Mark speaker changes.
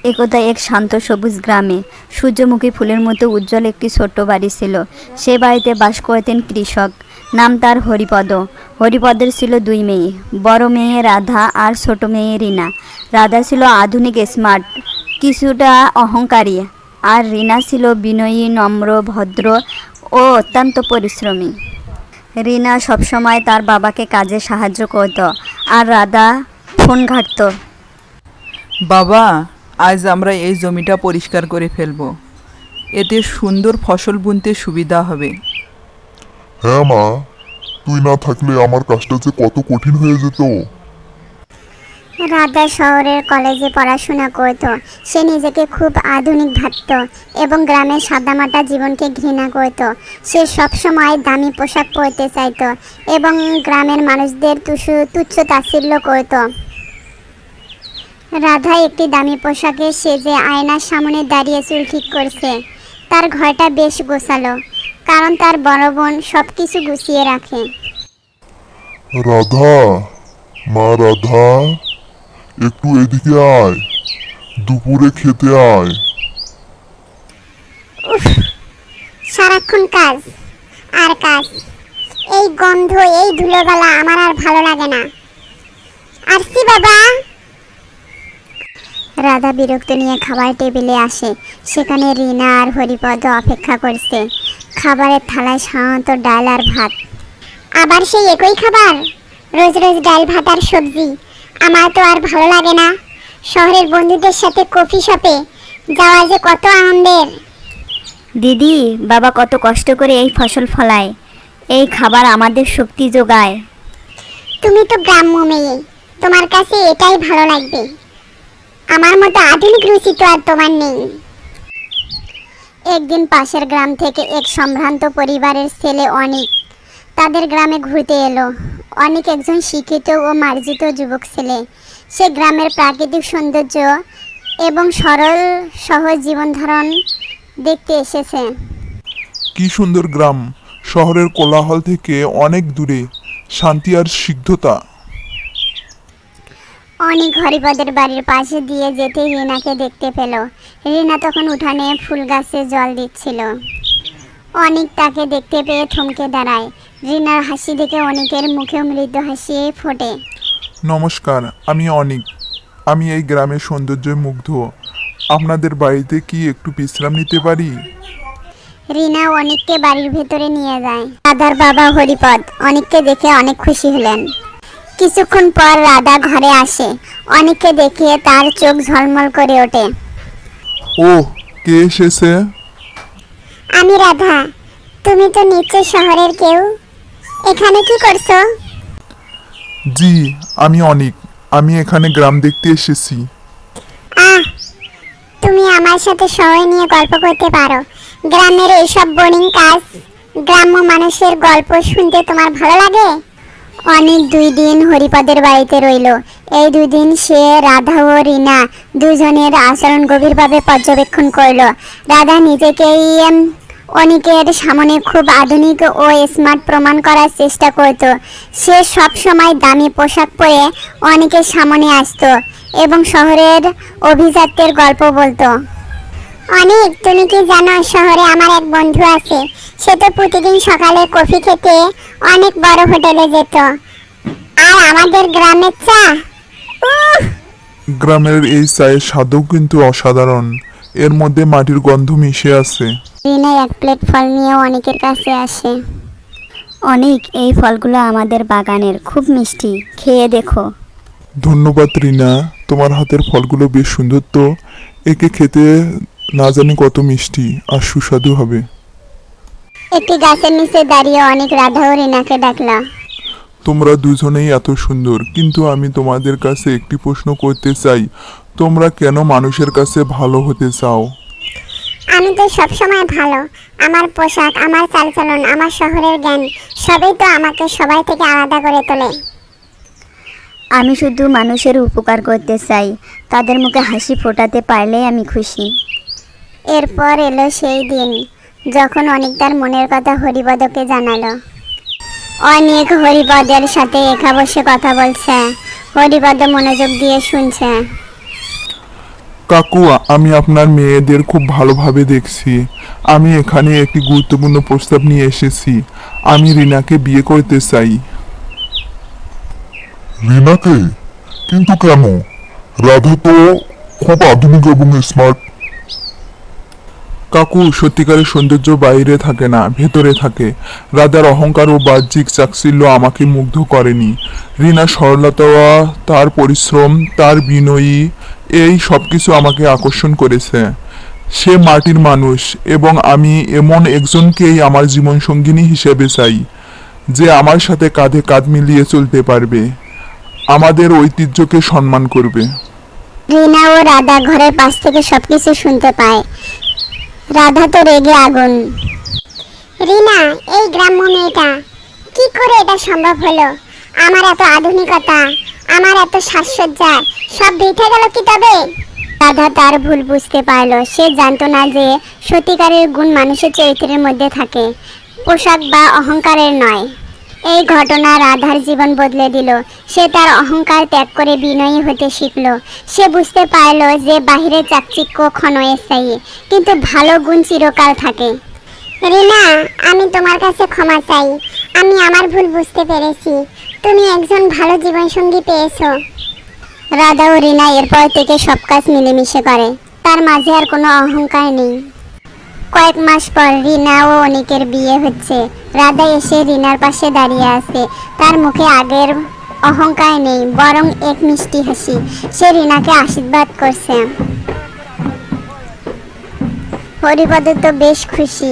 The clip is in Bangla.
Speaker 1: একদা এক শান্ত সবুজ গ্রামে সূর্যমুখী ফুলের মতো উজ্জ্বল একটি ছোট্ট বাড়ি ছিল। সে বাড়িতে বাস করতেন কৃষক, নাম তার হরিপদ। হরিপদের ছিল দুই মেয়ে, বড় মেয়ে রাধা আর ছোট মেয়ে রিনা। রাধা ছিল আধুনিক, স্মার্ট, কিছুটা অহংকারী, আর রিনা ছিল বিনয়ী, নম্র, ভদ্র ও অত্যন্ত পরিশ্রমী। রিনা সবসময় তার বাবাকে কাজে সাহায্য করত, আর রাধা ফোন ঘাঁটত।
Speaker 2: বাবা, আজ আমরা এই জমিটা পরিষ্কার করে ফেলবো। এতে সুন্দর ফসল বুনতে সুবিধা হবে।
Speaker 3: হ্যাঁ মা, তুই না থাকলে আমার কাজটা যে কত কঠিন হয়ে যেত।
Speaker 4: রাধা শহরের কলেজে পড়াশোনা করত। সে নিজেকে খুব আধুনিক ভাবত এবং গ্রামের সাদামাটা জীবনকে ঘৃণা করত। সে সবসময় দামি পোশাক পরতে চাইত এবং গ্রামের মানুষদের তুচ্ছ তাচ্ছিল্য করত। রাধা একটি দামি পোশাকে সেজে আয়নার সামনে দাঁড়িয়ে চুল ঠিক করছে। তার ঘরটা বেশ গোছালো, কারণ তার বড় বোন সব কিছু গুছিয়ে রাখে।
Speaker 3: রাধা, মা রাধা, একটু এদিকে আয়, দুপুরে খেতে আয়।
Speaker 4: সারাক্ষণ কাজ আর কাজ, এই গন্ধ, এই ধুলোবালা আমার আর ভালো লাগে না। আসছি বাবা। রাধা বিরক্ত নিয়ে খাবার টেবিলে আসে। সেখানে রিনা আর হরিপদ অপেক্ষা করছে। খাবারের থালায় সাধারণত ডাল আর ভাত। আবার সেই একই খাবার, রোজ রোজ ডাল ভাত আর সবজি। আমার তো আর ভালো লাগে না। শহরের বন্ধুদের সাথে কফি শপে যাওয়া যে কত আনন্দের।
Speaker 1: দিদি, বাবা কত কষ্ট করে এই ফসল ফলায়, এই খাবার আমাদের শক্তি যোগায়।
Speaker 4: তুমি তো গ্রাম্য মেয়ে, তোমার কাছে এটাই ভালো লাগবে। আমার মতো আধুনিক রুচি তো আর তোমার নেই। একদিন পাশের গ্রাম থেকে এক সম্ভ্রান্ত পরিবারের ছেলে অনিক তাদের গ্রামে ঘুরতে এলো। অনিক একজন শিক্ষিত ও মার্জিত যুবক ছেলে। সে গ্রামের প্রাকৃতিক সৌন্দর্য এবং সরল সহজ জীবনধারণ দেখতে এসেছে।
Speaker 5: কি সুন্দর গ্রাম, শহরের কোলাহল থেকে অনেক দূরে, শান্তি আর সিদ্ধতা।
Speaker 4: অনেক হরিপদের বাড়ির পাশে দিয়ে যেতেই রিনাকে দেখতে পেল। রিনা তখন উঠানে ফুল গাছে জল দিচ্ছিল। অনেক তাকে দেখতে পেয়ে থমকে দাঁড়ায়। রিনার হাসি দেখে অনেকের মুখে মৃদু হাসি ফোটে।
Speaker 5: নমস্কার, আমি অনিক। আমি এই গ্রামের সৌন্দর্যে মুগ্ধ। আপনাদের বাড়িতে কি একটু বিশ্রাম নিতে পারি?
Speaker 4: রিনা অনিককে বাড়ির ভেতরে নিয়ে যায়। রাধার বাবা হরিপদ অনিককে দেখে অনেক খুশি হলেন। কিছুক্ষণ পর রাধা ঘরে আসে। অনিককে দেখে তার চোখ ঝলমল করে ওঠে।
Speaker 5: ওহ, কে এসেছে?
Speaker 4: আমি রাধা। তুমি তো নিশ্চয় শহরের কেউ। এখানে কি করছো?
Speaker 5: জি, আমি অনিক। আমি এখানে গ্রাম দেখতে এসেছি।
Speaker 4: আহ, তুমি আমার সাথে সময় নিয়ে গল্প করতে পারো। গ্রামের এইসব বোরিং কাজ, গ্রাম্য মানুষের গল্প শুনতে তোমার ভালো লাগে? অনেক 2 দিন হরিপদের বাড়িতে রইল। এই 2 দিন সে রাধা ও রিনা দুজনের আচরণ গভীরভাবে পর্যবেক্ষণ করল। রাধা নিজেকেই অনিকের সামনে খুব আধুনিক ও স্মার্ট প্রমাণ করার চেষ্টা করত। সে সব সময় দামি পোশাক পরে অনিকের সামনে আসতো এবং শহরের অভিজাত্যের গল্প বলতো। অনিক, তুমি কি জানো শহরে আমার এক বন্ধু আছে। সে তো প্রতিদিন সকালে কফি খেতে অনেক বড় হোটেলে যেত। আর আমাদের গ্রামের চা, উহ!
Speaker 5: গ্রামের এই চায়ের স্বাদও কিন্তু অসাধারণ। এর মধ্যে মাটির গন্ধ মিশে আছে।
Speaker 4: রিনা এক প্লেট ফল নিয়ে অনিকের কাছে আসে।
Speaker 1: অনেক, এই ফলগুলো আমাদের বাগানের, খুব মিষ্টি, খেয়ে দেখো।
Speaker 5: ধন্যবাদ রিনা, তোমার হাতের ফলগুলো বেশ সুন্দর তো। একে খেতে না জানি কত মিষ্টি আর সুস্বাদু হবে।
Speaker 4: একটি গাছের নিচে দাঁড়িয়ে অনেক রাধা ও রিনাকে ডাকলা।
Speaker 5: তোমরা দুজনেই এত সুন্দর, কিন্তু আমি তোমাদের কাছে একটি প্রশ্ন করতে চাই। তোমরা কেন মানুষের কাছে ভালো হতে চাও?
Speaker 4: আমি তো সবসময় ভালো। আমার পোশাক, আমার চালচলন, আমার শহরের জ্ঞান সবই তো আমাকে সবাই থেকে আলাদা করে তোলে।
Speaker 1: আমি শুধু মানুষের উপকার করতে চাই, তাদের মুখে হাসি ফোটাতে পারলেই আমি খুশি।
Speaker 4: এরপর এলো সেই দিন যখন অনেক তার মনের কথা হরিপদকে জানালো। অনেক হরিপদের সাথে একা বসে কথা বলছে। হরিপদ মনোযোগ দিয়ে শুনছে।
Speaker 5: কাকু, আমি আপনার মেয়েদের খুব ভালোভাবে দেখছি। আমি এখানে একটি গুরুত্বপূর্ণ প্রস্তাব নিয়ে এসেছি। আমি রিনাকে বিয়ে করতে চাই।
Speaker 3: রিনাকে? কিন্তু কেন? রাধা তো খুব আধুনিক এবং স্মার্ট।
Speaker 5: কাকু, সত্যিকারের সৌন্দর্য বাইরে থাকে না, ভেতরে থাকে। রাধার অহংকার ও বাহ্যিক চাকচিল্য আমাকে মুগ্ধ করেনি। রিনা সরলতা, তার পরিশ্রম, তার বিনয়ী, এই সব কিছু আমাকে আকর্ষণ করেছে। সে মাটির মানুষ এবং আমি এমন একজনকেই আমার জীবনসঙ্গিনী হিসেবে চাই, যে আমার সাথে কাঁধে কাঁধ মিলিয়ে চলতে পারবে, আমাদের ঐতিহ্যকে সম্মান করবে।
Speaker 4: রিনা ও রাধা ঘরের পাশ থেকে সবকিছু শুনতে পায়। রাধা তো রেগে আগুন। রিনা, এই গ্রাম্য মেয়েটা, কি করে এটা সম্ভব হলো? আমার এত আধুনিকতা, আমার এত সাজসজ্জা, সব বৃথা গেল কি তবে? রাধা তার ভুল বুঝতে পারলো। সে জানতো না যে সত্যিকারের গুণ মানুষের চরিত্রের মধ্যে থাকে, পোশাক বা অহংকারের নয়। এই ঘটনা রাধার জীবন বদলে দিল। সে তার অহংকার ত্যাগ করে বিনয়ী হতে শিখল। সে বুঝতে পারল যে বাহিরের চাকচিক্য ক্ষণস্থায়ী, কিন্তু ভালো গুণ চিরকাল থাকে। রিনা, আমি তোমার কাছে ক্ষমা চাই। আমি আমার ভুল বুঝতে পেরেছি। তুমি একজন ভালো জীবনসঙ্গী পেয়েছো। রাধা ও রিনা এরপর থেকে সব কাজ মিলেমিশে করে। তার মাঝে আর কোনো অহংকার নেই। কয়েক মাস পর রিনা ও অনিকের বিয়ে হচ্ছে। রাধা এসে রিনার পাশে দাঁড়িয়ে আছে। তার মুখে আগের অহংকার নেই, বরং এক মিষ্টি হাসি। সে রিনাকে আশীর্বাদ করছে। হরিপদ তো বেশ খুশি।